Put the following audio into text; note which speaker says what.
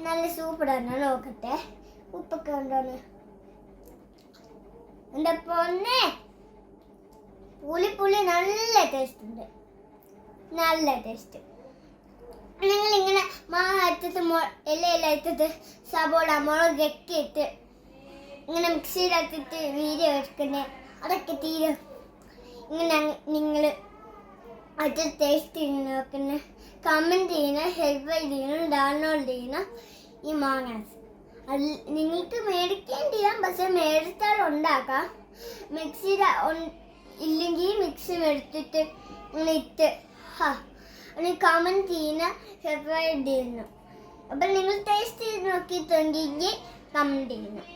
Speaker 1: നല്ല സൂപ്പറാണ്. നോക്കട്ടെ ഉപ്പൊക്കെ ഉണ്ടോന്ന്. എൻ്റെ പൊന്നെ, പുളി നല്ല ടേസ്റ്റ് ഉണ്ട്, നല്ല ടേസ്റ്റ്. നിങ്ങളിങ്ങനെ മാങ്ങ അറ്റത്ത് എല്ലാം അറ്റത്ത് സബോള മുളകൊക്കെ ഇട്ട് ഇങ്ങനെ മിക്സിയിലത്തിട്ട് വീഡിയോ എടുക്കുന്നത് അതൊക്കെ തീരും. ഇങ്ങനെ നിങ്ങൾ അത് ടേസ്റ്റ് ചെയ്ത് നോക്കുന്ന, കമൻറ്റ് ചെയ്യണം, ഹെൽപ്പ് ചെയ്യണം, ഡൗൺലോഡ് ചെയ്യണം ഈ മാങ്ങാസ്. അത് നിങ്ങൾക്ക് മേടിക്കുകയും ചെയ്യാം, പക്ഷെ മേടിച്ചാൽ ഉണ്ടാക്കാം. മിക്സിയിൽ ഇല്ലെങ്കിൽ മിക്സി എടുത്തിട്ട് ഇങ്ങനെ ഇട്ട് കമൻറ്റ് ചെയ്യണം, സബ്സ്ക്രൈബ് ചെയ്യണം. അപ്പം നിങ്ങൾ ടേസ്റ്റ് ചെയ്ത് നോക്കിയിട്ടുണ്ടെങ്കിൽ കമൻറ്റ് ചെയ്യണം.